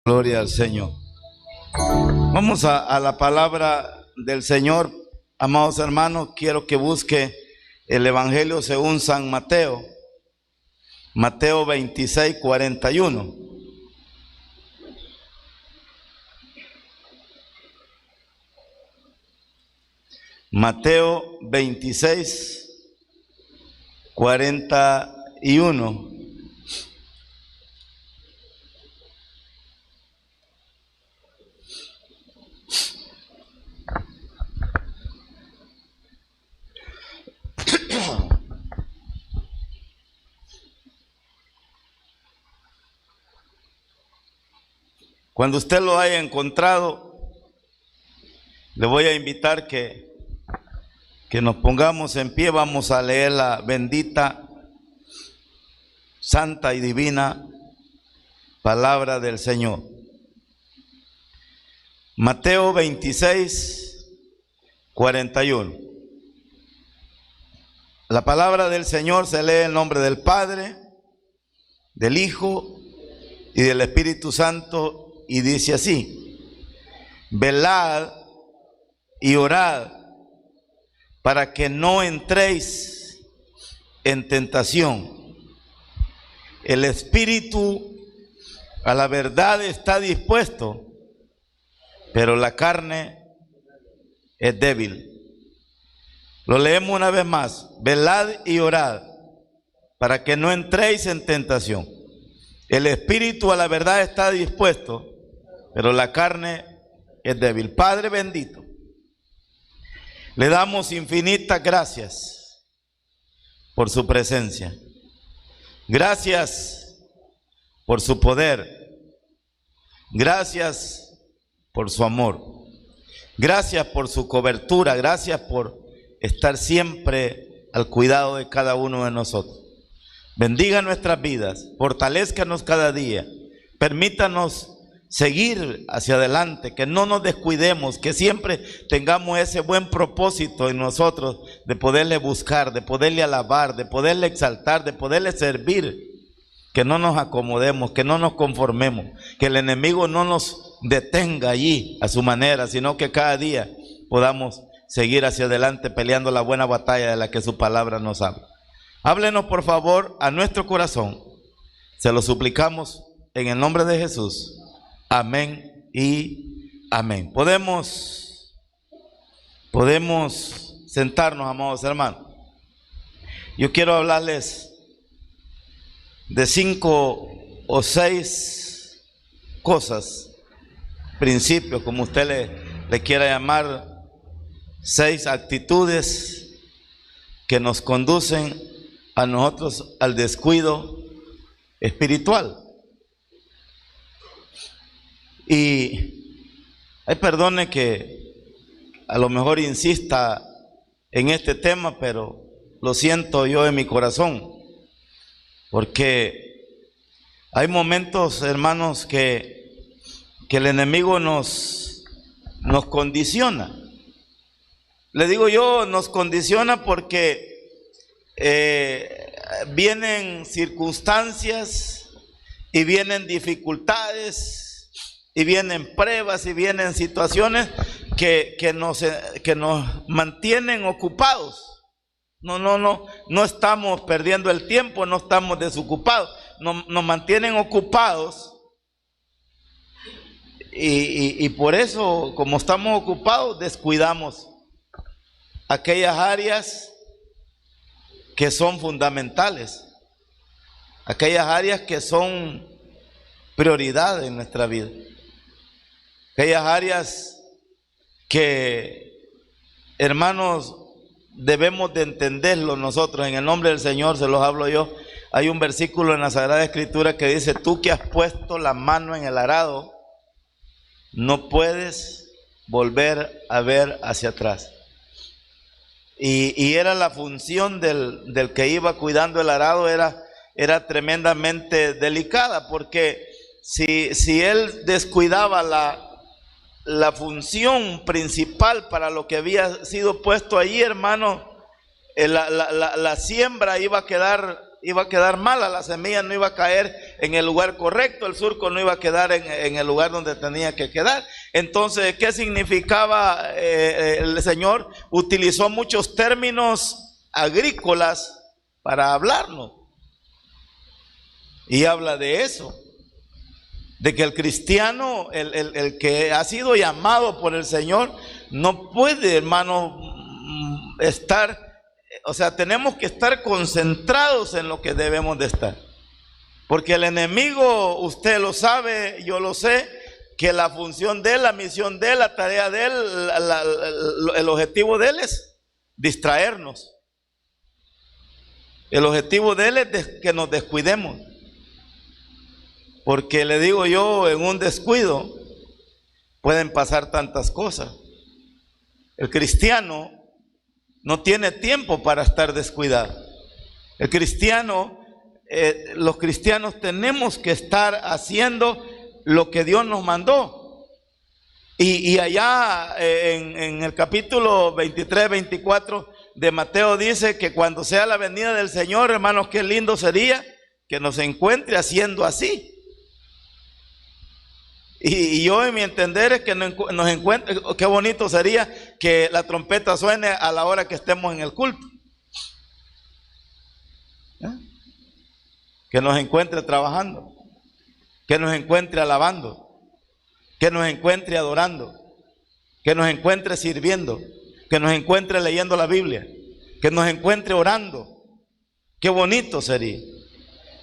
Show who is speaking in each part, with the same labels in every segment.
Speaker 1: Gloria al Señor. Vamos a la palabra del Señor, amados hermanos. Quiero que busque el Evangelio según San Mateo, Mateo 26, 41. Mateo 26, 41. Cuando usted lo haya encontrado, le voy a invitar que nos pongamos en pie. Vamos a leer la bendita, santa y divina palabra del Señor. Mateo 26, 41. La palabra del Señor se lee en nombre del Padre, del Hijo y del Espíritu Santo, y dice así: velad y orad para que no entréis en tentación. El espíritu a la verdad está dispuesto, pero la carne es débil. Lo leemos una vez más: velad y orad para que no entréis en tentación. El espíritu a la verdad está dispuesto, pero la carne es débil. Padre bendito, le damos infinitas gracias por su presencia. Gracias por su poder. Gracias por su amor. Gracias por su cobertura. Gracias por estar siempre al cuidado de cada uno de nosotros. Bendiga nuestras vidas, fortalezcanos cada día, permítanos seguir hacia adelante, que no nos descuidemos, que siempre tengamos ese buen propósito en nosotros de poderle buscar, de poderle alabar, de poderle exaltar, de poderle servir. Que no nos acomodemos, que no nos conformemos, que el enemigo no nos detenga allí a su manera, sino que cada día podamos seguir hacia adelante peleando la buena batalla de la que su palabra nos habla. Háblenos por favor a nuestro corazón, se lo suplicamos en el nombre de Jesús. Amén y amén. Podemos sentarnos, amados hermanos. Yo quiero hablarles de 5 o 6 cosas, principios, como usted le quiera llamar, 6 actitudes que nos conducen a nosotros al descuido espiritual. Y perdone que a lo mejor insista en este tema, pero lo siento yo en mi corazón, porque hay momentos, hermanos, que el enemigo nos condiciona. Le digo yo, nos condiciona porque vienen circunstancias y vienen dificultades y vienen pruebas y vienen situaciones que nos mantienen ocupados. No estamos perdiendo el tiempo, no estamos desocupados, nos mantienen ocupados. Y por eso, como estamos ocupados, descuidamos aquellas áreas que son fundamentales, aquellas áreas que son prioridad en nuestra vida, aquellas áreas que, hermanos, debemos de entenderlo nosotros. En el nombre del Señor se los hablo yo. Hay un versículo en la Sagrada Escritura que dice: tú que has puesto la mano en el arado, no puedes volver a ver hacia atrás. Y era la función del que iba cuidando el arado, era tremendamente delicada, porque si él descuidaba la función principal para lo que había sido puesto allí, hermano, la siembra iba a quedar mala, la semilla no iba a caer en el lugar correcto, el surco no iba a quedar en el lugar donde tenía que quedar. Entonces, ¿qué significaba? El Señor utilizó muchos términos agrícolas para hablarnos. Y habla de eso, de que el cristiano, el que ha sido llamado por el Señor, no puede, hermano, estar, o sea, tenemos que estar concentrados en lo que debemos de estar. Porque el enemigo, usted lo sabe, yo lo sé, que la función de él, la misión de él, la tarea de él, el objetivo de él es distraernos. El objetivo de él es que nos descuidemos. Porque le digo yo, en un descuido pueden pasar tantas cosas. El cristiano no tiene tiempo para estar descuidado. El cristiano, los cristianos tenemos que estar haciendo lo que Dios nos mandó. Y allá en el capítulo 23, 24 de Mateo dice que cuando sea la venida del Señor, hermanos, qué lindo sería que nos encuentre haciendo así. Y yo, en mi entender, es que nos encuentre, qué bonito sería que la trompeta suene a la hora que estemos en el culto. Que nos encuentre trabajando, que nos encuentre alabando, que nos encuentre adorando, que nos encuentre sirviendo, que nos encuentre leyendo la Biblia, que nos encuentre orando. Qué bonito sería.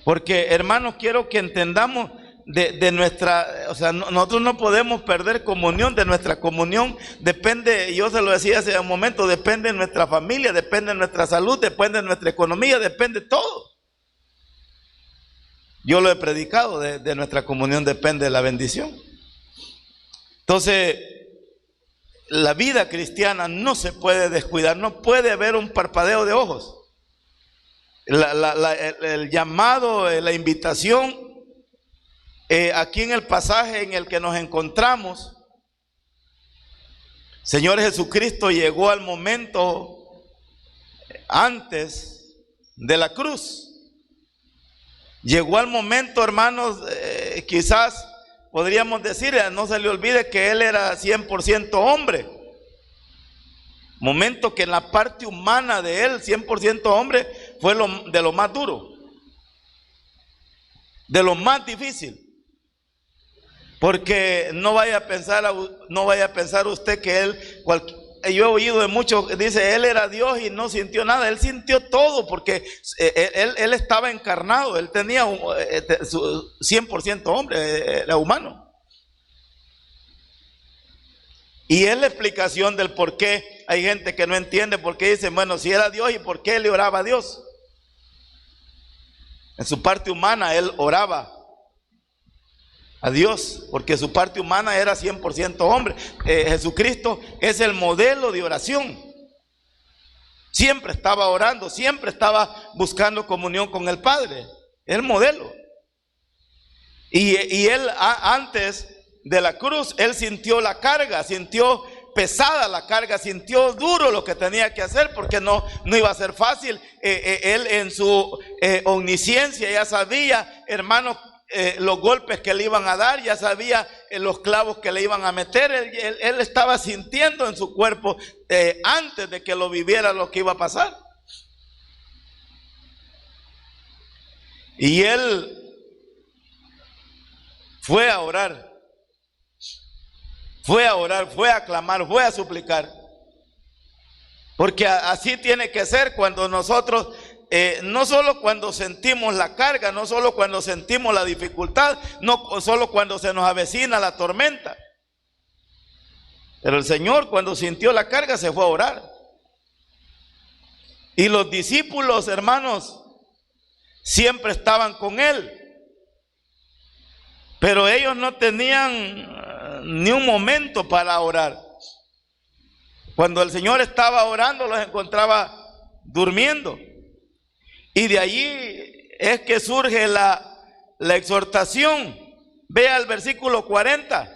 Speaker 1: Porque, hermanos, quiero que entendamos de nuestra, o sea, nosotros no podemos perder comunión. De nuestra comunión depende, yo se lo decía hace un momento, depende de nuestra familia, depende de nuestra salud, depende de nuestra economía, depende de todo. Yo lo he predicado, de nuestra comunión depende la bendición. Entonces, la vida cristiana no se puede descuidar, no puede haber un parpadeo de ojos. El llamado, la invitación, aquí en el pasaje en el que nos encontramos, Señor Jesucristo llegó al momento antes de la cruz. Llegó al momento, hermanos, quizás podríamos decir, no se le olvide que Él era 100% hombre. Momento que en la parte humana de Él, 100% hombre, fue de lo más duro, de lo más difícil. Porque no vaya a pensar usted que Él, yo he oído de muchos, dice, Él era Dios y no sintió nada. Él sintió todo porque él estaba encarnado, Él tenía 100% hombre, era humano. Y es la explicación del por qué hay gente que no entiende, por qué dicen, bueno, si era Dios, ¿y por qué le oraba a Dios? En su parte humana Él oraba a Dios, porque su parte humana era 100% hombre. Jesucristo es el modelo de oración. Siempre estaba orando, siempre estaba buscando comunión con el Padre. El modelo. Y Él, antes de la cruz, Él sintió la carga, sintió pesada la carga, sintió duro lo que tenía que hacer, porque no iba a ser fácil. Él en su omnisciencia ya sabía, hermanos, los golpes que le iban a dar, ya sabía los clavos que le iban a meter. Él estaba sintiendo en su cuerpo antes de que lo viviera lo que iba a pasar. Y Él fue a orar, fue a clamar, fue a suplicar. Porque así tiene que ser cuando nosotros, no solo cuando sentimos la carga, no solo cuando sentimos la dificultad, no solo cuando se nos avecina la tormenta. Pero el Señor, cuando sintió la carga, se fue a orar. Y los discípulos, hermanos, siempre estaban con Él. Pero ellos no tenían ni un momento para orar. Cuando el Señor estaba orando, los encontraba durmiendo. Y de allí es que surge la exhortación. Vea el versículo 40.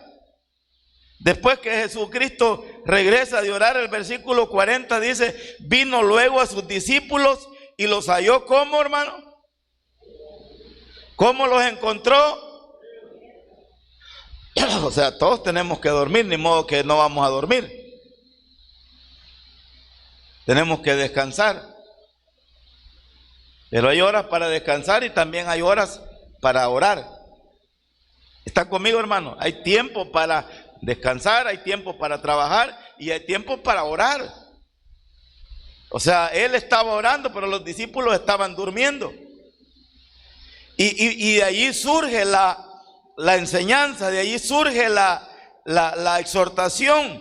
Speaker 1: Después que Jesucristo regresa de orar, el versículo 40 dice: vino luego a sus discípulos y los halló, ¿cómo, hermano? ¿Cómo los encontró? O sea, todos tenemos que dormir, ni modo que no vamos a dormir. Tenemos que descansar. Pero hay horas para descansar y también hay horas para orar. ¿Está conmigo, hermano? Hay tiempo para descansar, hay tiempo para trabajar y hay tiempo para orar. O sea, él estaba orando, pero los discípulos estaban durmiendo. Y de allí surge la enseñanza, de allí surge la exhortación.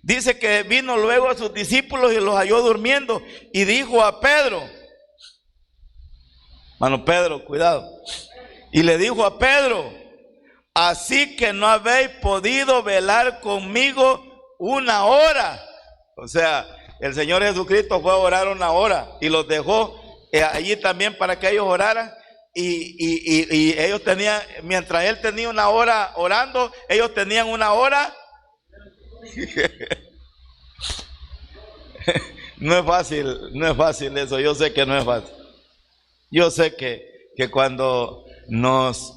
Speaker 1: Dice que vino luego a sus discípulos y los halló durmiendo y dijo a Pedro, hermano Pedro, cuidado, y le dijo a Pedro, así que no habéis podido velar conmigo una hora. O sea, el Señor Jesucristo fue a orar una hora y los dejó allí también para que ellos oraran. Y ellos tenían, mientras él tenía una hora orando, ellos tenían una hora. No es fácil eso, yo sé que no es fácil. Yo sé que cuando nos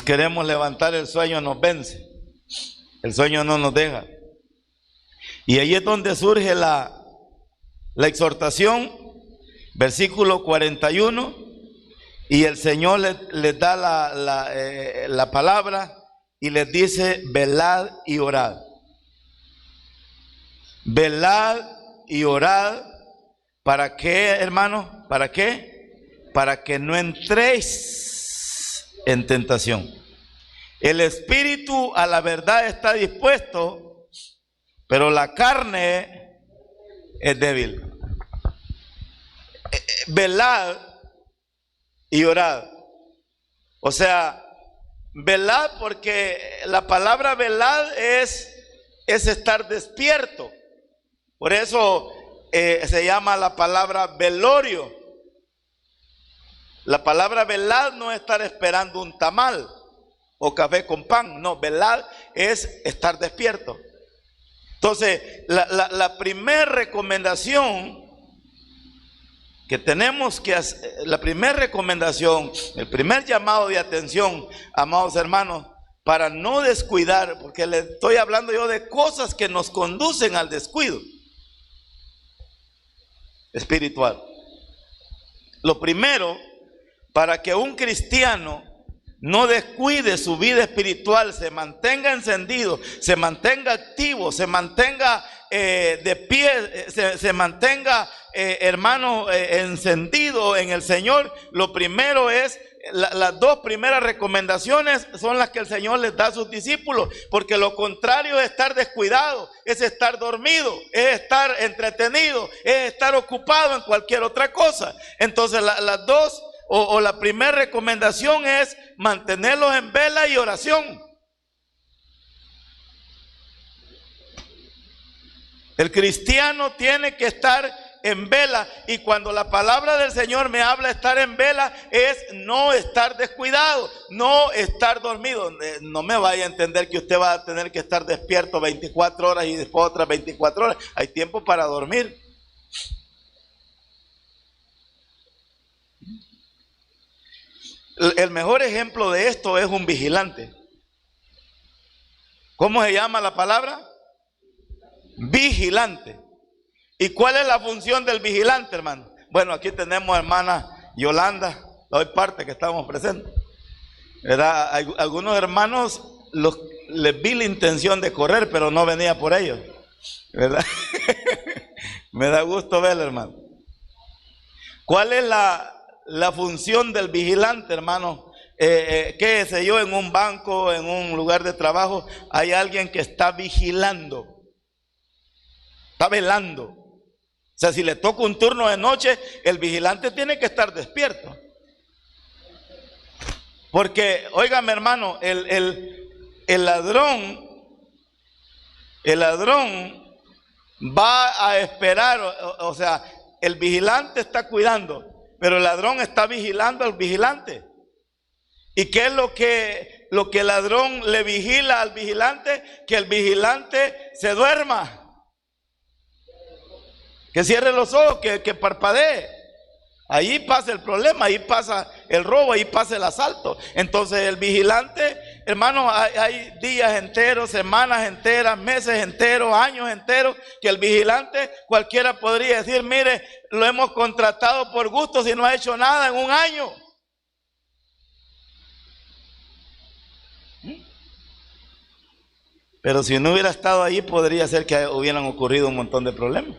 Speaker 1: queremos levantar, el sueño nos vence, el sueño no nos deja. Y ahí es donde surge la exhortación, versículo 41. Y el Señor les da la palabra y les dice, velad y orad. Velad y orad. ¿Para qué, hermano? ¿Para qué? Para que no entréis en tentación. El espíritu a la verdad está dispuesto, pero la carne es débil. Velad y orad. O sea, velad, porque la palabra velad es estar despierto. Por eso se llama la palabra velorio. La palabra velad no es estar esperando un tamal o café con pan. No, velad es estar despierto. Entonces, la primera recomendación que tenemos que hacer, la primera recomendación, el primer llamado de atención, amados hermanos, para no descuidar, porque le estoy hablando yo de cosas que nos conducen al descuido espiritual. Lo primero, para que un cristiano no descuide su vida espiritual, se mantenga encendido, se mantenga activo, se mantenga de pie, se mantenga, hermano, encendido en el Señor. Lo primero es, las dos primeras recomendaciones son las que el Señor les da a sus discípulos, porque lo contrario es estar descuidado, es estar dormido, es estar entretenido, es estar ocupado en cualquier otra cosa. Entonces las dos, o la primera recomendación es mantenerlos en vela y oración. El cristiano tiene que estar en vela, y cuando la palabra del Señor me habla de estar en vela, es no estar descuidado, no estar dormido. No me vaya a entender que usted va a tener que estar despierto 24 horas y después otras 24 horas. Hay tiempo para dormir. El mejor ejemplo de esto es un vigilante. ¿Cómo se llama la palabra? Vigilante. ¿Y cuál es la función del vigilante, hermano? Bueno, aquí tenemos a hermana Yolanda, la doy parte que estamos presentes, ¿verdad? Algunos hermanos les vi la intención de correr, pero no venía por ellos, ¿verdad? Me da gusto verlo, hermano. ¿Cuál es la función del vigilante, hermano? Qué sé yo, en un banco, en un lugar de trabajo, hay alguien que está vigilando, está velando. O sea, si le toca un turno de noche, el vigilante tiene que estar despierto. Porque, óigame, hermano, el ladrón va a esperar, o sea, el vigilante está cuidando, pero el ladrón está vigilando al vigilante. ¿Y qué es lo que el ladrón le vigila al vigilante? Que el vigilante se duerma, que cierre los ojos, que parpadee. Ahí pasa el problema, ahí pasa el robo, ahí pasa el asalto. Entonces el vigilante, hermano, hay días enteros, semanas enteras, meses enteros, años enteros, que el vigilante cualquiera podría decir, mire, lo hemos contratado por gusto si no ha hecho nada en un año. Pero si no hubiera estado ahí, podría ser que hubieran ocurrido un montón de problemas.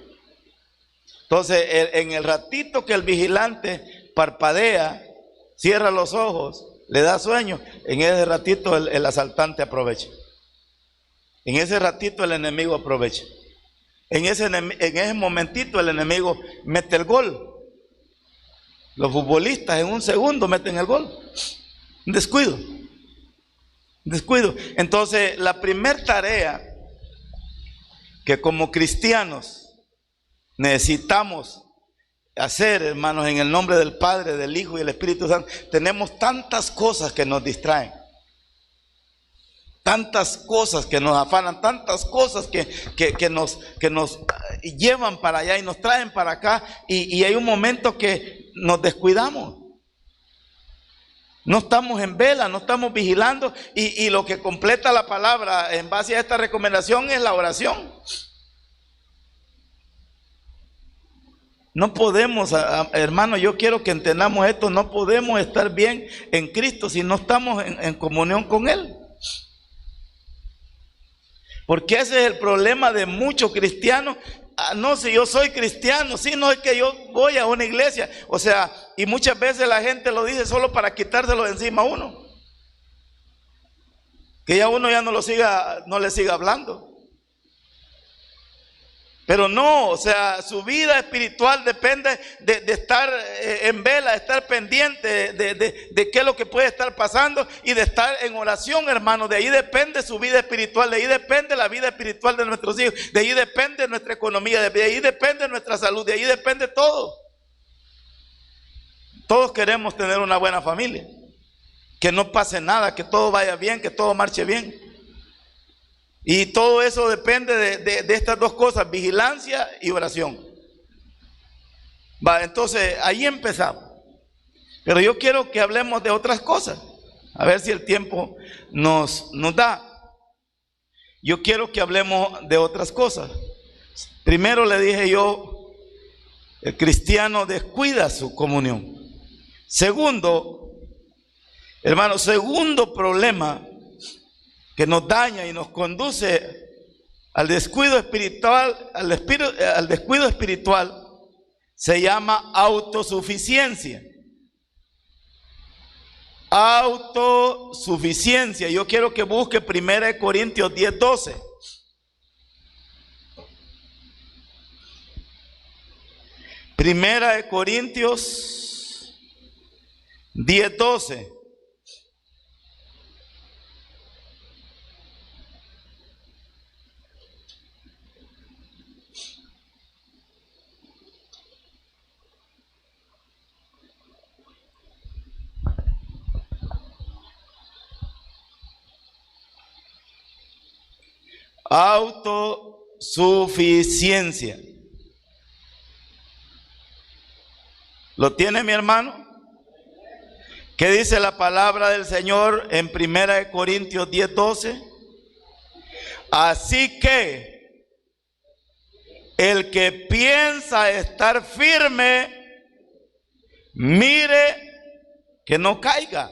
Speaker 1: Entonces, en el ratito que el vigilante parpadea, cierra los ojos, le da sueño, en ese ratito el asaltante aprovecha. En ese ratito el enemigo aprovecha. En ese momentito el enemigo mete el gol. Los futbolistas en un segundo meten el gol. Un descuido. Entonces, la primera tarea que como cristianos necesitamos hacer, hermanos, en el nombre del Padre, del Hijo y del Espíritu Santo, tenemos tantas cosas que nos distraen, tantas cosas que nos afanan, tantas cosas que nos llevan para allá y nos traen para acá, y hay un momento que nos descuidamos. No estamos en vela, no estamos vigilando, y lo que completa la palabra en base a esta recomendación es la oración. No podemos, hermano, yo quiero que entendamos esto, no podemos estar bien en Cristo si no estamos en comunión con Él. Porque ese es el problema de muchos cristianos. No, si yo soy cristiano, sí, no es que yo voy a una iglesia, o sea, y muchas veces la gente lo dice solo para quitárselo de encima a uno, que ya uno ya no le siga hablando. Pero no, o sea, su vida espiritual depende de estar en vela, de estar pendiente de qué es lo que puede estar pasando y de estar en oración, hermano. De ahí depende su vida espiritual, de ahí depende la vida espiritual de nuestros hijos, de ahí depende nuestra economía, de ahí depende nuestra salud, de ahí depende todo. Todos queremos tener una buena familia, que no pase nada, que todo vaya bien, que todo marche bien. Y todo eso depende de estas dos cosas, vigilancia y oración. Entonces ahí empezamos. Pero yo quiero que hablemos de otras cosas, a ver si el tiempo nos da. Yo quiero que hablemos de otras cosas. Primero le dije yo, el cristiano descuida su comunión. Segundo, hermano, segundo problema que nos daña y nos conduce al descuido espiritual, al descuido espiritual, se llama autosuficiencia. Autosuficiencia. Yo quiero que busque 1 Corintios 10:12. Primera de Corintios 10:12. Autosuficiencia. ¿Lo tiene mi hermano? ¿Qué dice la palabra del Señor en 1 Corintios 10:12? Así que el que piensa estar firme, mire que no caiga.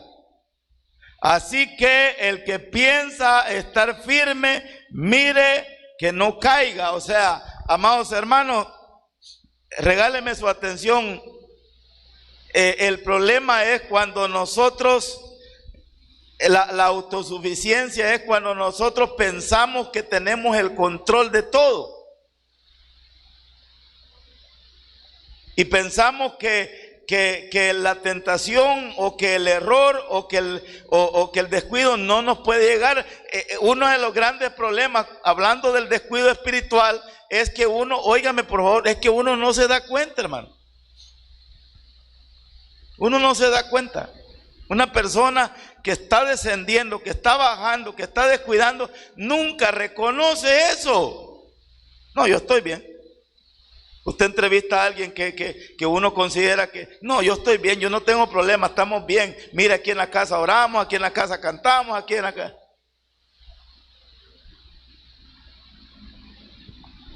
Speaker 1: Así que el que piensa estar firme, mire que no caiga. O sea, amados hermanos, regáleme su atención. El problema es cuando nosotros, la autosuficiencia es cuando nosotros pensamos que tenemos el control de todo. Y pensamos que la tentación o que el error o que el descuido no nos puede llegar. Uno de los grandes problemas, hablando del descuido espiritual, es que uno, óigame por favor, es que uno no se da cuenta, hermano. Uno no se da cuenta. Una persona que está descendiendo, que está bajando, que está descuidando, nunca reconoce eso. No, yo estoy bien. Usted entrevista a alguien que uno considera que, no, yo estoy bien, yo no tengo problema, estamos bien. Mira, aquí en la casa oramos, aquí en la casa cantamos, aquí en la casa.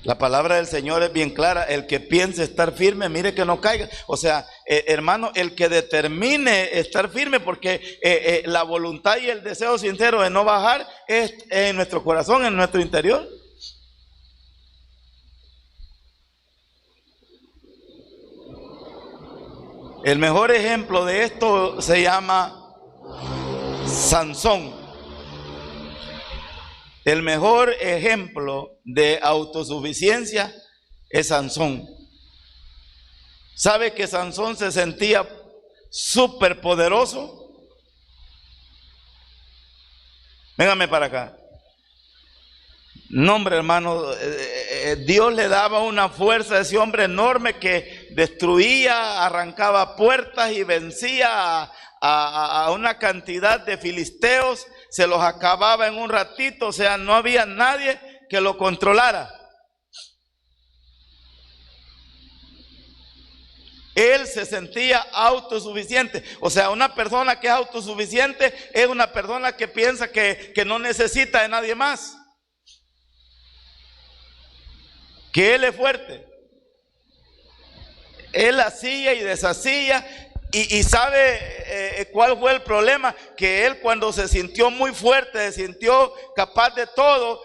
Speaker 1: La palabra del Señor es bien clara. El que piense estar firme, mire que no caiga. O sea, hermano, el que determine estar firme, porque la voluntad y el deseo sincero de no bajar es en nuestro corazón, en nuestro interior. El mejor ejemplo de esto se llama Sansón. El mejor ejemplo de autosuficiencia es Sansón. ¿Sabe que Sansón se sentía súper poderoso? Véngame para acá. No, hombre, hermano, Dios le daba una fuerza a ese hombre enorme que destruía, arrancaba puertas y vencía a una cantidad de filisteos, se los acababa en un ratito. O sea, no había nadie que lo controlara. Él se sentía autosuficiente. O sea, una persona que es autosuficiente es una persona que piensa que no necesita de nadie más, que él es fuerte. Él hacía y deshacía. Y sabe cuál fue el problema, que él, cuando se sintió muy fuerte, se sintió capaz de todo,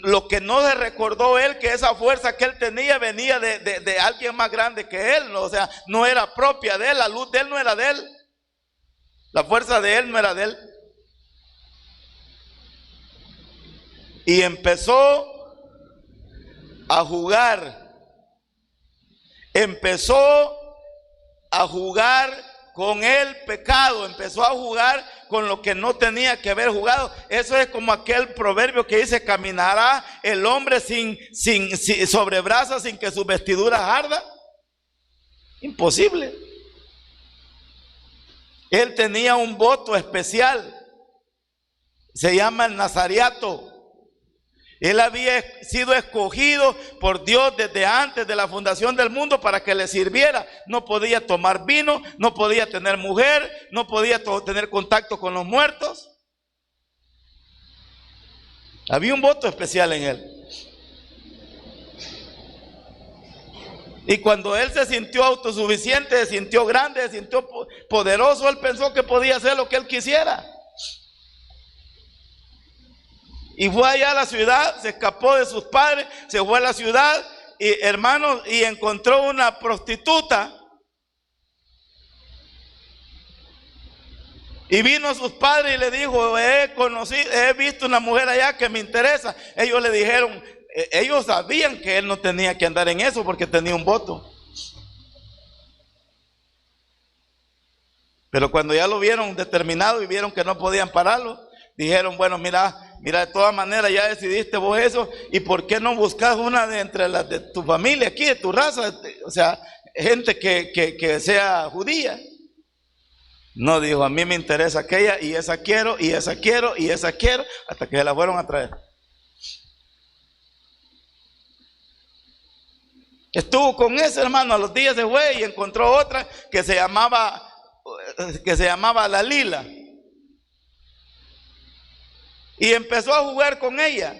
Speaker 1: lo que no se recordó él, que esa fuerza que él tenía venía de alguien más grande que él, ¿no? O sea, no era propia de él, la luz de él no era de él, la fuerza de él no era de él. Y empezó a jugar, con el pecado, empezó a jugar con lo que no tenía que haber jugado. Eso es como aquel proverbio que dice: caminará el hombre sobre brasas sin que sus vestiduras arda. Imposible. Él tenía un voto especial, se llama el nazareato. Él había sido escogido por Dios desde antes de la fundación del mundo para que le sirviera. No podía tomar vino, no podía tener mujer, no podía tener contacto con los muertos. Había un voto especial en él. Y cuando él se sintió autosuficiente, se sintió grande, se sintió poderoso, él pensó que podía hacer lo que él quisiera. Y fue allá a la ciudad, se escapó de sus padres, se fue a la ciudad, y, hermanos, y encontró una prostituta. Y vino a sus padres y le dijo: he visto una mujer allá que me interesa. Ellos le dijeron, ellos sabían que él no tenía que andar en eso porque tenía un voto. Pero cuando ya lo vieron determinado y vieron que no podían pararlo, dijeron: bueno, mira, de todas maneras ya decidiste vos eso, ¿y por qué no buscas una de entre las de tu familia aquí, de tu raza? O sea, gente que sea judía. No, dijo: a mí me interesa aquella, y esa quiero, y esa quiero, y esa quiero, hasta que se la fueron a traer. Estuvo con ese, hermano, a los días se fue y encontró otra que se llamaba Dalila. Y empezó a jugar con ella,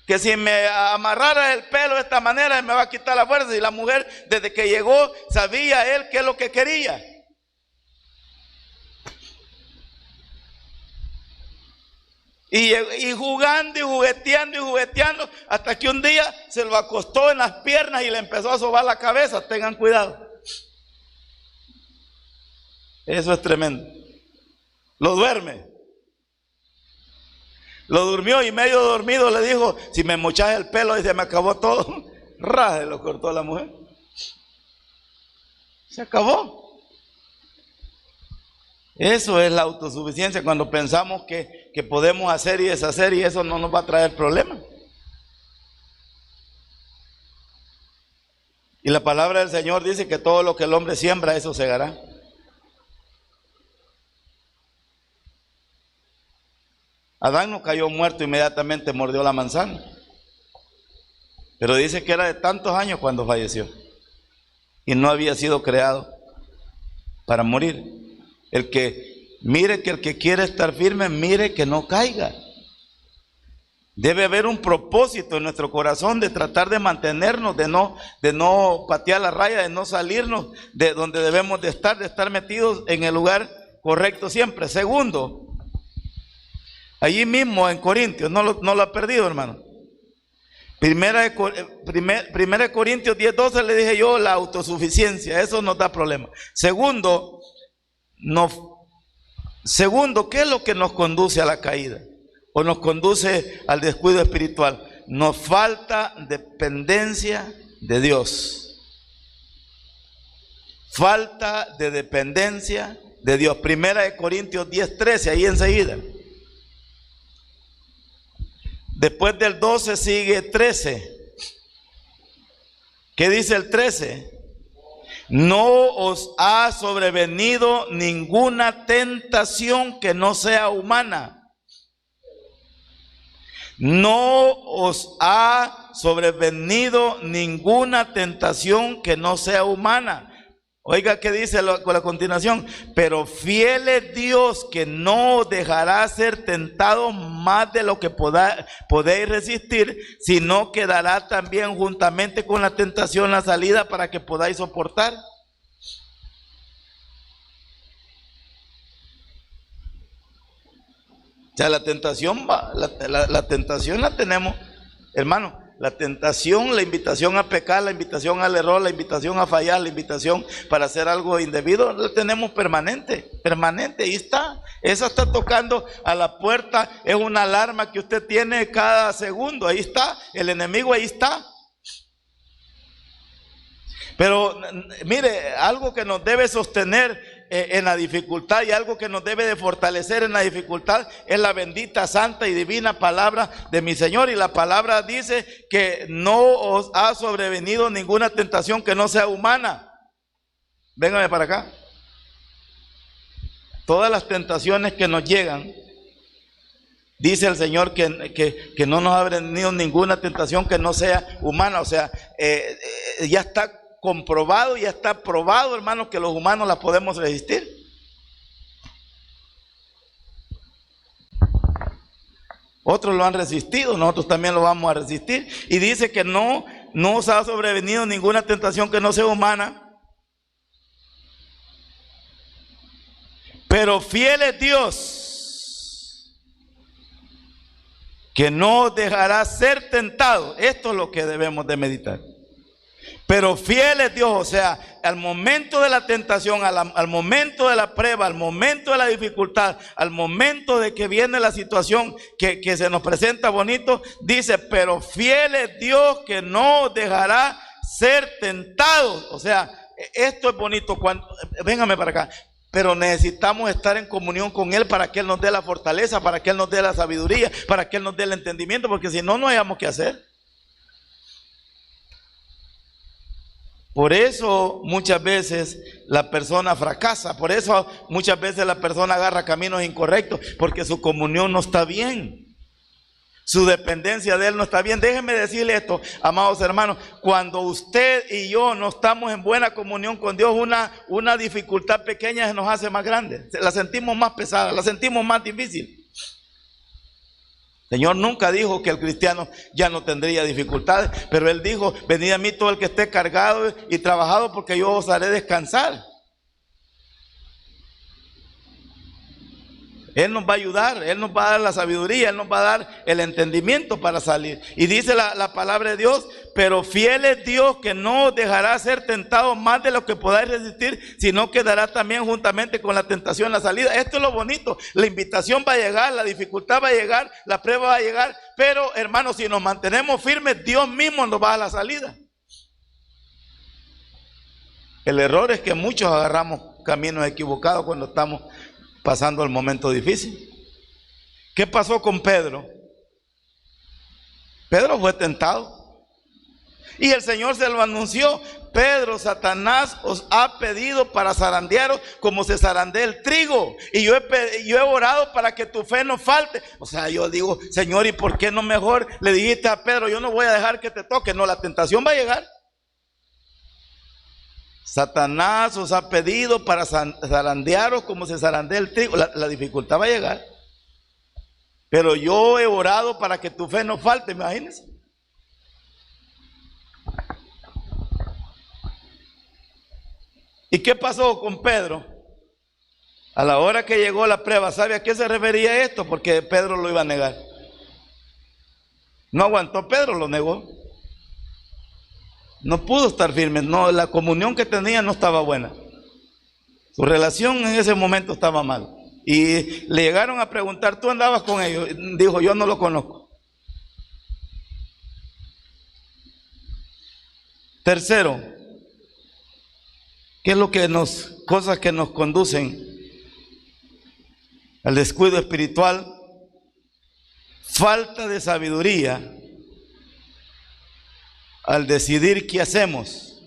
Speaker 1: que si me amarrara el pelo de esta manera me va a quitar la fuerza. Y la mujer, desde que llegó, sabía él qué es lo que quería. Y jugando y jugueteando, hasta que un día se lo acostó en las piernas y le empezó a sobar la cabeza. Tengan cuidado. Eso es tremendo. Lo duerme. Lo durmió, y medio dormido le dijo: si me mochas el pelo y se me acabó todo. Raje, lo cortó la mujer. Se acabó. Eso es la autosuficiencia, cuando pensamos que podemos hacer y deshacer, y eso no nos va a traer problemas. Y la palabra del Señor dice que todo lo que el hombre siembra, eso segará. Adán no cayó muerto, inmediatamente mordió la manzana. pero dice que era de tantos años cuando falleció y no había sido creado para morir. Mire que el que quiere estar firme, mire que no caiga. Debe haber un propósito en nuestro corazón de tratar de mantenernos, de no patear la raya, de no salirnos de donde debemos de estar metidos en el lugar correcto siempre. Segundo, allí mismo en Corintios, no lo ha perdido, hermano. Primera de Corintios 10:12 le dije yo, la autosuficiencia, eso nos da problema. Segundo, ¿qué es lo que nos conduce a la caída? O nos conduce al descuido espiritual. Nos falta dependencia de Dios. Falta de dependencia de Dios. Primera de Corintios 10:13, ahí enseguida. Después del 12 sigue 13. ¿Qué dice el 13? No os ha sobrevenido ninguna tentación que no sea humana. No os ha sobrevenido ninguna tentación que no sea humana. Oiga, ¿qué dice con la continuación? Pero fiel es Dios, que no dejará ser tentado más de lo que podéis resistir, sino que dará también juntamente con la tentación la salida para que podáis soportar. O sea, la tentación la tentación la tenemos, hermano. La tentación, la invitación a pecar, la invitación al error, la invitación a fallar, la invitación para hacer algo indebido, la tenemos permanente, ahí está. Esa está tocando a la puerta, es una alarma que usted tiene cada segundo, ahí está, el enemigo ahí está. Pero mire, algo que nos debe sostener en la dificultad y algo que nos debe de fortalecer en la dificultad es la bendita, santa y divina palabra de mi Señor. Y la palabra dice que no os ha sobrevenido ninguna tentación que no sea humana. Véngame para acá. Todas las tentaciones que nos llegan, dice el Señor que no nos ha venido ninguna tentación que no sea humana. O sea, ya está comprobado, ya está probado, hermanos, que los humanos la podemos resistir. Otros lo han resistido, nosotros también lo vamos a resistir. Y dice que no os ha sobrevenido ninguna tentación que no sea humana. Pero fiel es Dios, que no os dejará ser tentado. Esto es lo que debemos de meditar. Pero fiel es Dios, o sea, al momento de la tentación, al momento de la prueba, al momento de la dificultad, al momento de que viene la situación que se nos presenta bonito, dice, pero fiel es Dios, que no dejará ser tentados. O sea, esto es bonito, véngame para acá, pero necesitamos estar en comunión con Él para que Él nos dé la fortaleza, para que Él nos dé la sabiduría, para que Él nos dé el entendimiento, porque si no, no hayamos qué hacer. Por eso muchas veces la persona fracasa, por eso muchas veces la persona agarra caminos incorrectos, porque su comunión no está bien, su dependencia de Él no está bien. Déjenme decirle esto, amados hermanos, cuando usted y yo no estamos en buena comunión con Dios, una dificultad pequeña se nos hace más grande, la sentimos más pesada, la sentimos más difícil. El Señor nunca dijo que el cristiano ya no tendría dificultades, pero Él dijo, venid a mí todo el que esté cargado y trabajado, porque yo os haré descansar. Él nos va a ayudar, Él nos va a dar la sabiduría, Él nos va a dar el entendimiento para salir. Y dice la palabra de Dios, pero fiel es Dios, que no os dejará ser tentados más de lo que podáis resistir, sino que dará también juntamente con la tentación la salida. Esto es lo bonito, la invitación va a llegar, la dificultad va a llegar, la prueba va a llegar, pero hermanos, si nos mantenemos firmes, Dios mismo nos va a dar la salida. El error es que muchos agarramos caminos equivocados cuando estamos pasando el momento difícil. ¿Qué pasó con Pedro? Pedro fue tentado. Y el Señor se lo anunció: Pedro, Satanás os ha pedido para zarandearos como se zarandea el trigo. Y yo he orado para que tu fe no falte. O sea, yo digo: Señor, ¿y por qué no mejor le dijiste a Pedro: yo no voy a dejar que te toque? No, la tentación va a llegar. Satanás os ha pedido para zarandearos como se zarandea el trigo. La dificultad va a llegar. Pero yo he orado para que tu fe no falte, imagínense. ¿Y qué pasó con Pedro? A la hora que llegó la prueba, ¿sabe a qué se refería esto? Porque Pedro lo iba a negar. No aguantó Pedro, lo negó. No pudo estar firme. No, la comunión que tenía no estaba buena. Su relación en ese momento estaba mal. Y le llegaron a preguntar: ¿tú andabas con ellos? Dijo: yo no lo conozco. Tercero, ¿qué es lo que cosas que nos conducen al descuido espiritual? Falta de sabiduría al decidir qué hacemos.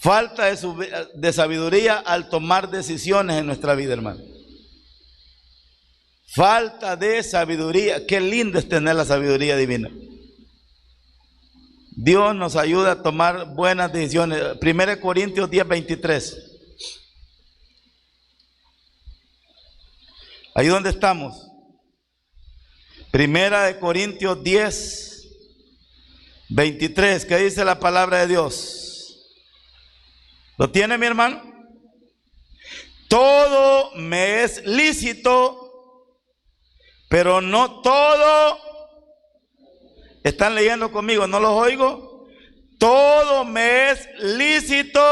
Speaker 1: Falta de sabiduría al tomar decisiones en nuestra vida, hermano. Falta de sabiduría. Qué lindo es tener la sabiduría divina. Dios nos ayuda a tomar buenas decisiones. 1 Corintios 10:23. Ahí donde estamos. 1 Corintios 10:23. ¿Qué dice la palabra de Dios? ¿Lo tiene, mi hermano? Todo me es lícito, pero no todo. ¿Están leyendo conmigo? ¿No los oigo? Todo me es lícito,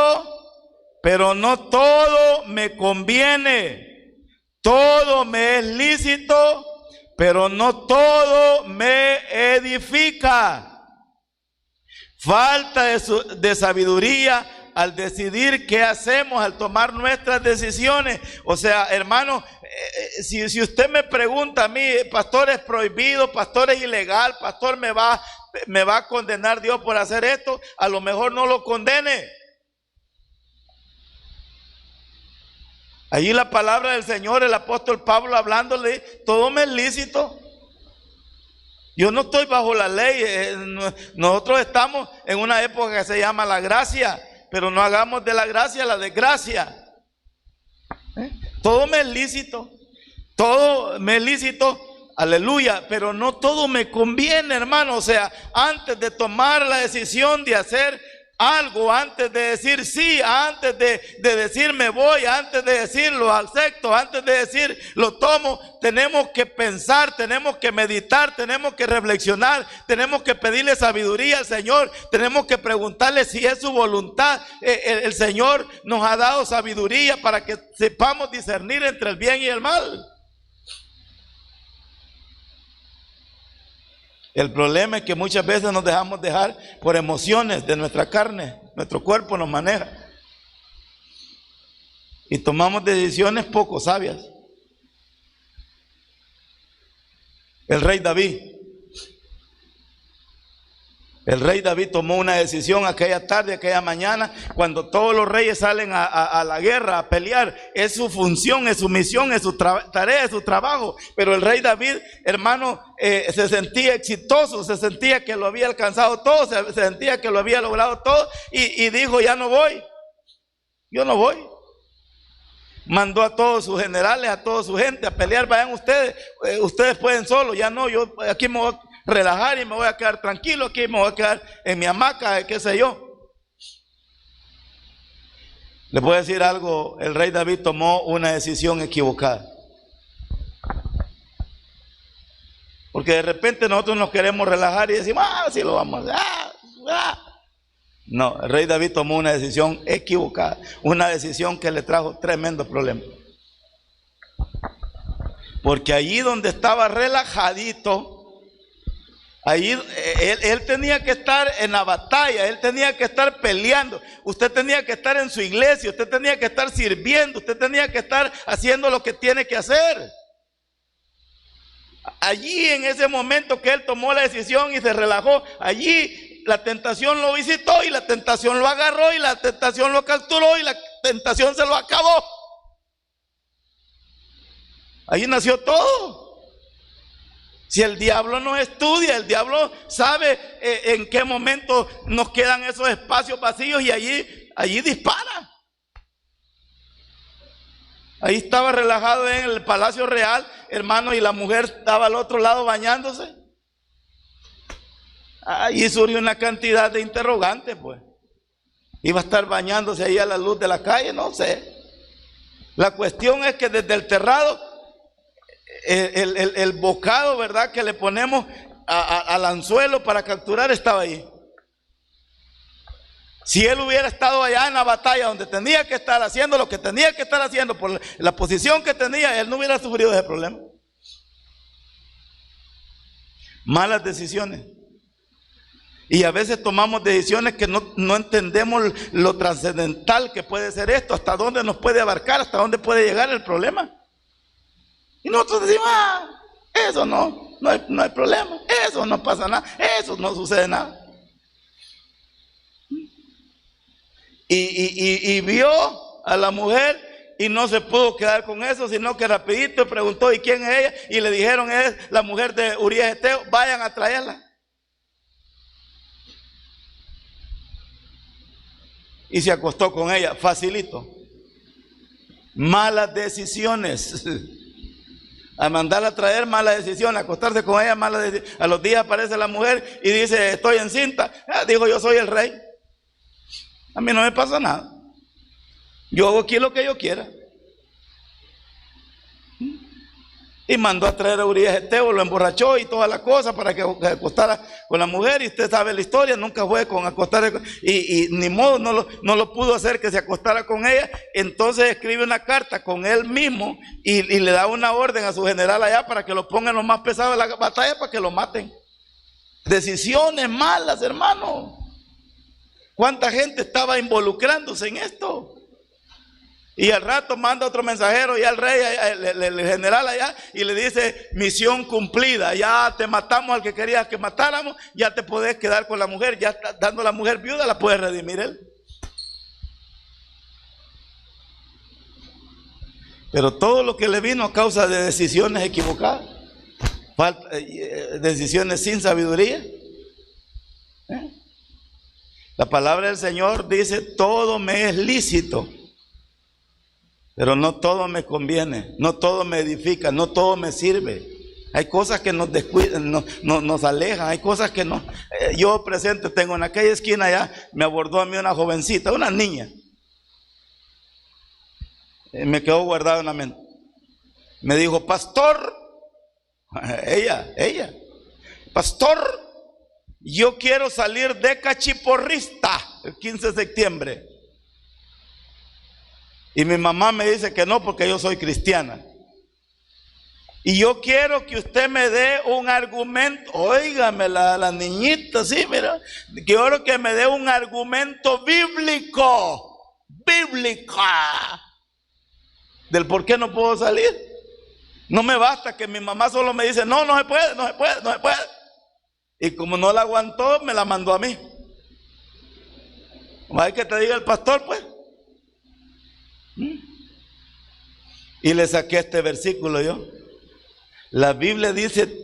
Speaker 1: pero no todo me conviene. Todo me es lícito, pero no todo me edifica. Falta de sabiduría al decidir qué hacemos, al tomar nuestras decisiones. O sea, hermano, si usted me pregunta a mí: pastor, es prohibido, pastor, es ilegal, pastor, me va a condenar Dios por hacer esto, a lo mejor no lo condene. Allí la palabra del Señor, el apóstol Pablo hablándole: todo me es lícito. Yo no estoy bajo la ley. Nosotros estamos en una época que se llama la gracia, pero no hagamos de la gracia la desgracia. Todo me es lícito, todo me es lícito, aleluya, pero no todo me conviene, hermano. O sea, antes de tomar la decisión de hacer algo, antes de decir sí, antes de decir me voy, antes de decir lo acepto, antes de decir lo tomo, tenemos que pensar, tenemos que meditar, tenemos que reflexionar, tenemos que pedirle sabiduría al Señor, tenemos que preguntarle si es su voluntad. El Señor nos ha dado sabiduría para que sepamos discernir entre el bien y el mal. El problema es que muchas veces nos dejamos dejar por emociones de nuestra carne. Nuestro cuerpo nos maneja y tomamos decisiones poco sabias. El rey David tomó una decisión aquella tarde, aquella mañana, cuando todos los reyes salen a la guerra, a pelear. Es su función, es su misión, es su tarea, es su trabajo. Pero el rey David, hermano, se sentía exitoso, se sentía que lo había alcanzado todo, se sentía que lo había logrado todo, y dijo: ya no voy, yo no voy. Mandó a todos sus generales, a toda su gente a pelear. Vayan ustedes, ustedes pueden solos, ya no, yo aquí me voy a relajar y me voy a quedar tranquilo, aquí me voy a quedar en mi hamaca, qué sé yo. Les voy a decir algo: el rey David tomó una decisión equivocada. Porque de repente nosotros nos queremos relajar y decimos: sí lo vamos a hacer. No, el rey David tomó una decisión equivocada, una decisión que le trajo tremendos problemas. Porque allí donde estaba relajadito, allí él tenía que estar en la batalla, él tenía que estar peleando, usted tenía que estar en su iglesia, usted tenía que estar sirviendo, usted tenía que estar haciendo lo que tiene que hacer. Allí en ese momento que él tomó la decisión y se relajó, allí Y la tentación lo visitó, y la tentación lo agarró, y la tentación lo capturó, y la tentación se lo acabó. Ahí nació todo. Si el diablo no estudia, el diablo sabe en qué momento nos quedan esos espacios vacíos, y allí dispara. Ahí estaba relajado en el palacio real, hermano, y la mujer estaba al otro lado bañándose. Allí surgió una cantidad de interrogantes, pues. Iba a estar bañándose ahí a la luz de la calle, no sé. La cuestión es que desde el terrado, el bocado, ¿verdad?, que le ponemos al anzuelo para capturar estaba ahí. Si él hubiera estado allá en la batalla donde tenía que estar haciendo lo que tenía que estar haciendo por la posición que tenía, él no hubiera sufrido ese problema. Malas decisiones. Y a veces tomamos decisiones que no entendemos lo trascendental que puede ser esto, hasta dónde nos puede abarcar, hasta dónde puede llegar el problema. Y nosotros decimos, eso no hay problema, eso no pasa nada, eso no sucede nada. Y vio a la mujer y no se pudo quedar con eso, sino que rapidito preguntó, ¿y quién es ella? Y le dijeron, es la mujer de Urías Eteo, vayan a traerla. Y se acostó con ella, facilito. Malas decisiones. A mandarla a traer, mala decisión. Acostarse con ella, mala decisión. A los días aparece la mujer y dice, estoy encinta. Dijo, yo soy el rey. A mí no me pasa nada. Yo hago aquí lo que yo quiera. Y mandó a traer a Urías Eteo, lo emborrachó y toda la cosa para que se acostara con la mujer. Y usted sabe la historia, nunca fue con acostar, y ni modo, no lo pudo hacer que se acostara con ella. Entonces escribe una carta con él mismo y le da una orden a su general allá para que lo pongan lo más pesado de la batalla para que lo maten. Decisiones malas, hermano. ¿Cuánta gente estaba involucrándose en esto? Y al rato manda otro mensajero y al rey, el general allá, y le dice, misión cumplida, ya te matamos al que querías que matáramos, ya te podés quedar con la mujer, ya dando a la mujer viuda la puede redimir él. Pero todo lo que le vino a causa de decisiones equivocadas, decisiones sin sabiduría. La palabra del Señor dice, todo me es lícito, pero no todo me conviene, no todo me edifica, no todo me sirve. Hay cosas que nos descuidan, nos alejan, hay cosas que no. Yo presente tengo en aquella esquina allá, me abordó a mí una jovencita, una niña. Me quedó guardado en la mente. Me dijo, pastor, ella, pastor, yo quiero salir de cachiporrista el 15 de septiembre. Y mi mamá me dice que no porque yo soy cristiana. Y yo quiero que usted me dé un argumento. Óigame, la niñita, sí, mira. Quiero que me dé un argumento bíblico. Del por qué no puedo salir. No me basta que mi mamá solo me dice, no se puede. Y como no la aguantó, me la mandó a mí. ¿Hay que te diga el pastor, pues? Y le saqué este versículo yo. La Biblia dice,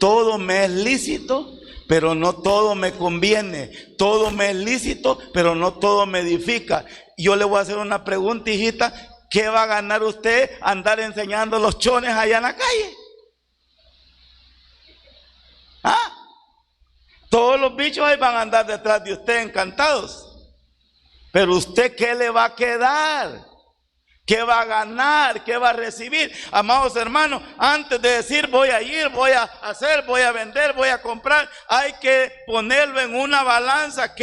Speaker 1: todo me es lícito, pero no todo me conviene. Todo me es lícito, pero no todo me edifica. Yo le voy a hacer una pregunta, hijita. ¿Qué va a ganar usted andar enseñando los chones allá en la calle? Todos los bichos ahí van a andar detrás de usted encantados. Pero usted, ¿qué le va a quedar? ¿Qué va a ganar? ¿Qué va a recibir? Amados hermanos, antes de decir voy a ir, voy a hacer, voy a vender, voy a comprar, hay que ponerlo en una balanza.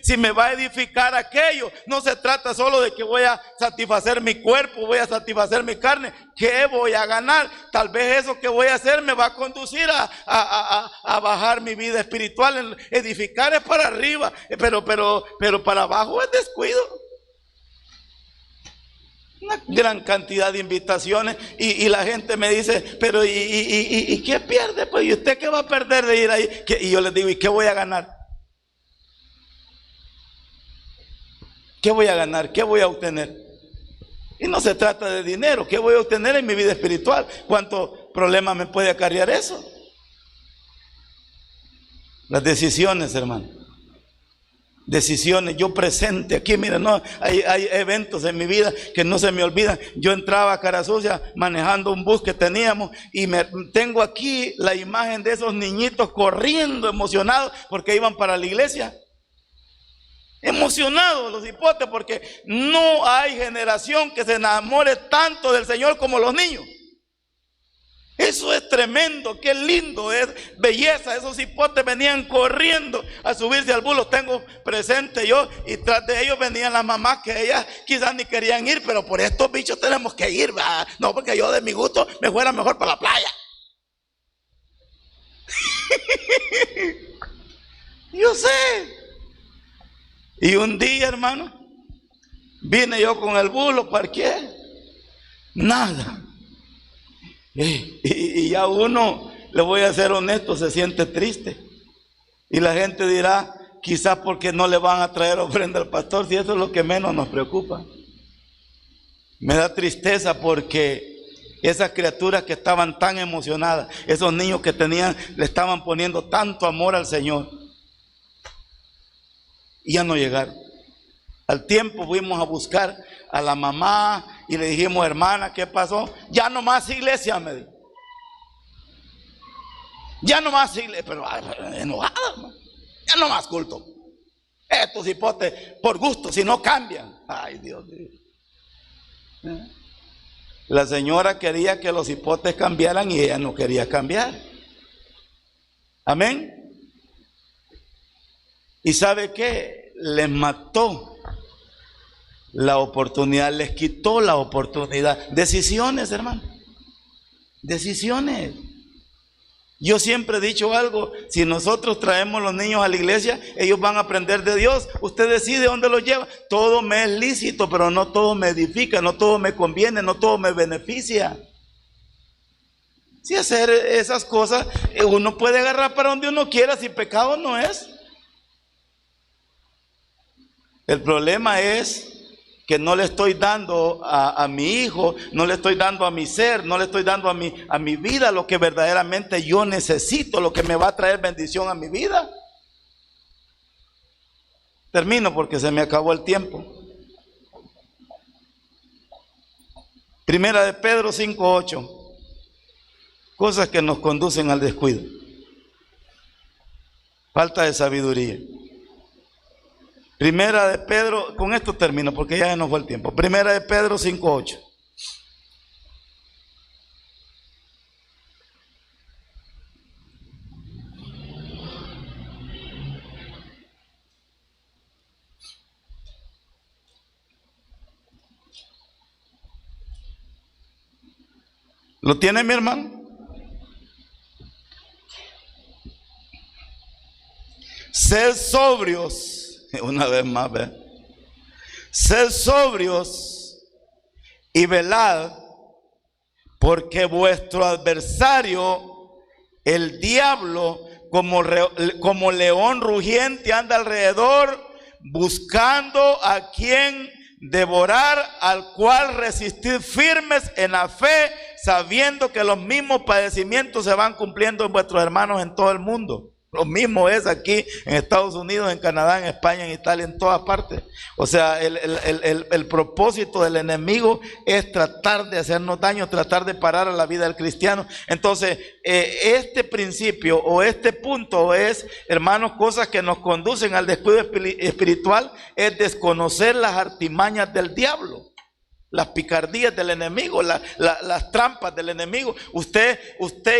Speaker 1: Si me va a edificar aquello. No se trata solo de que voy a satisfacer mi cuerpo, voy a satisfacer mi carne. ¿Qué voy a ganar? Tal vez eso que voy a hacer me va a conducir a bajar mi vida espiritual. Edificar es para arriba, pero para abajo es descuido. Una gran cantidad de invitaciones y la gente me dice, pero ¿y qué pierde? Pues, ¿y usted qué va a perder de ir ahí? Y yo les digo, ¿y qué voy a ganar? ¿Qué voy a ganar? ¿Qué voy a obtener? Y no se trata de dinero. ¿Qué voy a obtener en mi vida espiritual? ¿Cuánto problema me puede acarrear eso? Las decisiones, hermano. Decisiones, yo presente aquí, mira, no, hay eventos en mi vida que no se me olvidan. Yo entraba a Cara Sucia manejando un bus que teníamos y tengo aquí la imagen de esos niñitos corriendo, emocionados porque iban para la iglesia. Emocionados los hipotes, porque no hay generación que se enamore tanto del Señor como los niños. Eso es tremendo, qué lindo, es belleza. Esos hipotes venían corriendo a subirse al bus, los tengo presente yo, y tras de ellos venían las mamás que ellas quizás ni querían ir, pero por estos bichos tenemos que ir, ¿verdad? No, porque yo de mi gusto me fuera mejor para la playa. Yo sé. Y un día, hermano, vine yo con el bus, lo parqué, nada. Y ya uno, le voy a ser honesto, se siente triste. Y la gente dirá, quizás porque no le van a traer ofrenda al pastor, si eso es lo que menos nos preocupa. Me da tristeza porque esas criaturas que estaban tan emocionadas, esos niños que le estaban poniendo tanto amor al Señor, y ya no llegaron. Al tiempo fuimos a buscar a la mamá y le dijimos, hermana, ¿qué pasó? Ya no más iglesia, me dijo. Ya no más iglesia, pero enojada, ¿no? Ya no más culto. Estos hipotes, por gusto, si no cambian. Ay, Dios mío. La señora quería que los hipotes cambiaran y ella no quería cambiar. Amén. ¿Y sabe qué? Les mató la oportunidad, les quitó la oportunidad. Decisiones, hermano. Decisiones. Yo siempre he dicho algo, si nosotros traemos los niños a la iglesia, ellos van a aprender de Dios. Usted decide dónde los lleva. Todo me es lícito, pero no todo me edifica, no todo me conviene, no todo me beneficia. Si hacer esas cosas, uno puede agarrar para donde uno quiera, si pecado no es. El problema es que no le estoy dando a mi hijo, no le estoy dando a mi ser, no le estoy dando a mi vida lo que verdaderamente yo necesito, lo que me va a traer bendición a mi vida. Termino porque se me acabó el tiempo. Primera de Pedro 5:8. Cosas que nos conducen al descuido. Falta de sabiduría. Primera de Pedro, con esto termino porque ya nos fue el tiempo. Primera de Pedro 5:8. ¿Lo tiene mi hermano? Sed sobrios. Una vez más, ¿ve? Sed sobrios y velad, porque vuestro adversario, el diablo, como león rugiente, anda alrededor buscando a quien devorar, al cual resistir firmes en la fe, sabiendo que los mismos padecimientos se van cumpliendo en vuestros hermanos en todo el mundo. Lo mismo es aquí en Estados Unidos, en Canadá, en España, en Italia, en todas partes. O sea, el propósito del enemigo es tratar de hacernos daño, tratar de parar a la vida del cristiano. Entonces, este principio o este punto es, hermanos, cosas que nos conducen al descuido espiritual, es desconocer las artimañas del diablo. Las picardías del enemigo, las trampas del enemigo. Usted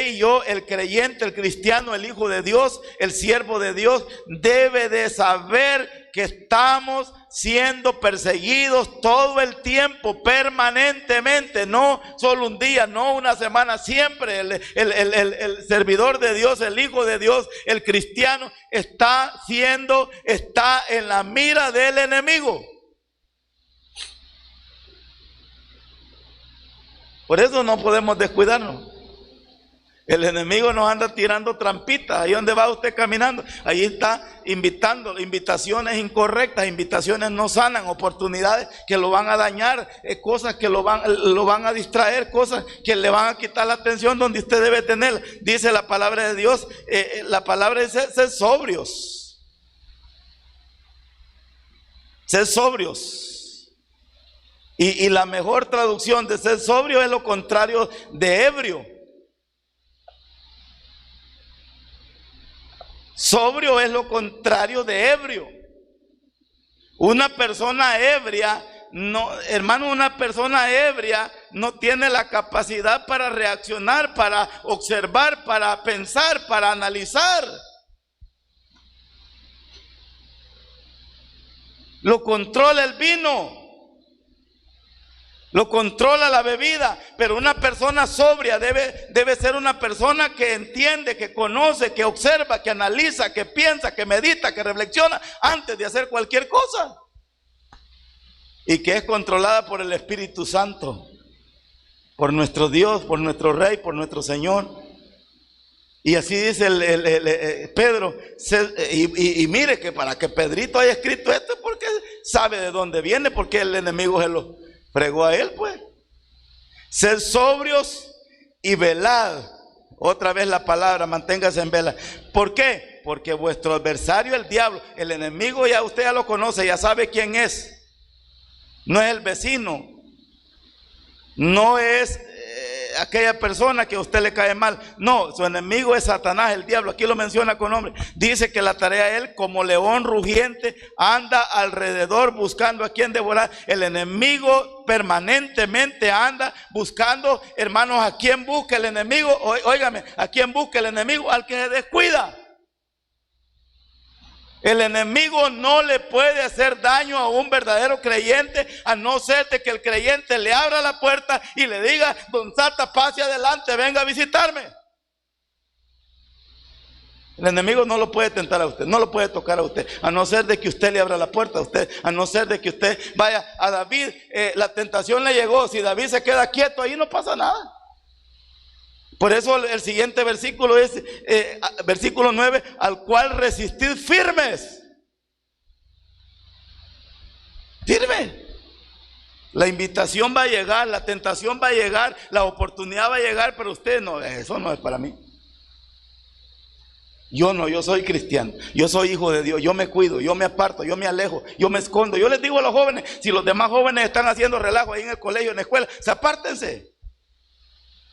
Speaker 1: y yo, el creyente, el cristiano, el hijo de Dios, el siervo de Dios, debe de saber que estamos siendo perseguidos todo el tiempo, permanentemente, no solo un día, no una semana, siempre. El servidor de Dios, el hijo de Dios, el cristiano, está en la mira del enemigo. Por eso no podemos descuidarnos. El enemigo nos anda tirando trampitas. Ahí donde va usted caminando, ahí está invitando, invitaciones incorrectas, invitaciones no sanas, oportunidades que lo van a dañar, cosas que lo van a distraer, cosas que le van a quitar la atención donde usted debe tener. Dice la palabra de Dios, la palabra dice ser sobrios. Ser sobrios. Y la mejor traducción de ser sobrio es lo contrario de ebrio. Sobrio es lo contrario de ebrio. Una persona ebria, no, hermano, una persona ebria no tiene la capacidad para reaccionar, para observar, para pensar, para analizar. Lo controla el vino. Lo controla la bebida, pero una persona sobria debe ser una persona que entiende, que conoce, que observa, que analiza, que piensa, que medita, que reflexiona antes de hacer cualquier cosa. Y que es controlada por el Espíritu Santo, por nuestro Dios, por nuestro Rey, por nuestro Señor. Y así dice Pedro, y mire que para que Pedrito haya escrito esto es porque sabe de dónde viene, porque el enemigo se lo fregó a él, pues. Sed sobrios y velad. Otra vez la palabra, manténgase en vela. ¿Por qué? Porque vuestro adversario, el diablo, el enemigo, ya usted ya lo conoce, ya sabe quién es. No es el vecino, no es aquella persona que a usted le cae mal. No, su enemigo es Satanás, el diablo. Aquí lo menciona con nombre. Dice que la tarea de él, como león rugiente, anda alrededor buscando a quien devorar. El enemigo permanentemente anda buscando, hermanos, a quien busca el enemigo. Óigame, a quien busca el enemigo, al que se descuida. El enemigo no le puede hacer daño a un verdadero creyente, a no ser de que el creyente le abra la puerta y le diga: don Sata, pase adelante, venga a visitarme. El enemigo no lo puede tentar a usted, no lo puede tocar a usted, a no ser de que usted le abra la puerta a usted, a no ser de que usted vaya. A David la tentación le llegó. Si David se queda quieto, ahí no pasa nada. Por eso el siguiente versículo es versículo 9: al cual resistid firmes. Firme. La invitación va a llegar, la tentación va a llegar, la oportunidad va a llegar, pero usted no, eso no es para mí. Yo no, yo soy cristiano, yo soy hijo de Dios, yo me cuido, yo me aparto, yo me alejo, yo me escondo. Yo les digo a los jóvenes, si los demás jóvenes están haciendo relajo ahí en el colegio, en la escuela, se apártense.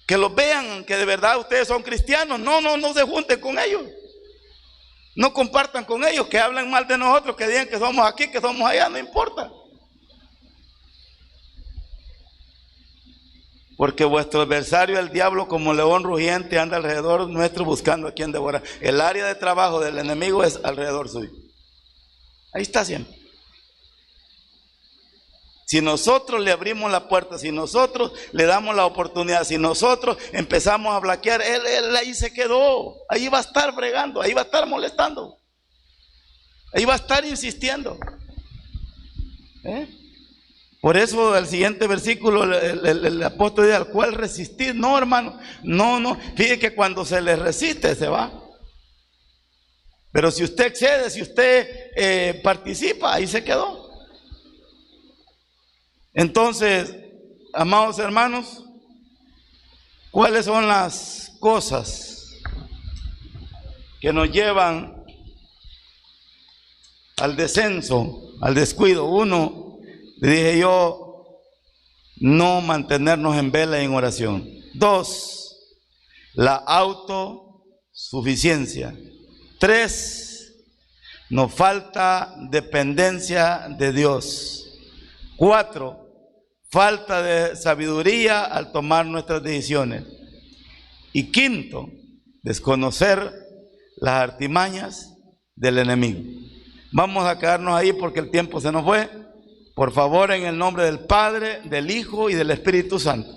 Speaker 1: Que los vean que de verdad ustedes son cristianos. No se junten con ellos. No compartan con ellos, que hablen mal de nosotros, que digan que somos aquí, que somos allá, no importa. Porque vuestro adversario, el diablo, como león rugiente, anda alrededor nuestro buscando a quien devorar. El área de trabajo del enemigo es alrededor suyo. Ahí está siempre. Si nosotros le abrimos la puerta, si nosotros le damos la oportunidad, si nosotros empezamos a blanquear, él ahí se quedó. Ahí va a estar bregando, ahí va a estar molestando, ahí va a estar insistiendo. Por eso el siguiente versículo, el apóstol dice: al cual resistir. No, hermano, no. Fíjese que cuando se le resiste, se va. Pero si usted excede, si usted participa, ahí se quedó. Entonces, amados hermanos, ¿cuáles son las cosas que nos llevan al descenso, al descuido? Uno, le dije yo, no mantenernos en vela y en oración. Dos, la autosuficiencia. Tres, nos falta dependencia de Dios. Cuatro, falta de sabiduría al tomar nuestras decisiones. Y quinto, desconocer las artimañas del enemigo. Vamos a quedarnos ahí porque el tiempo se nos fue. Por favor, en el nombre del Padre, del Hijo y del Espíritu Santo,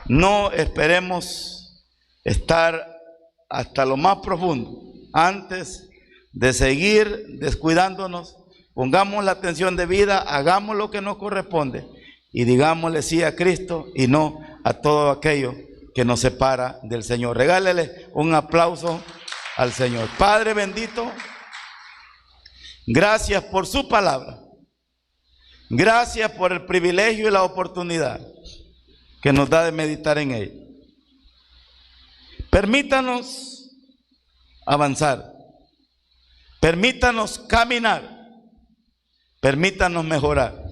Speaker 1: no esperemos estar hasta lo más profundo antes de seguir descuidándonos. Pongamos la atención debida, hagamos lo que nos corresponde y digámosle sí a Cristo y no a todo aquello que nos separa del Señor. Regálele un aplauso al Señor. Padre bendito, gracias por su palabra. Gracias por el privilegio y la oportunidad que nos da de meditar en ella. Permítanos avanzar. Permítanos caminar. Permítanos mejorar.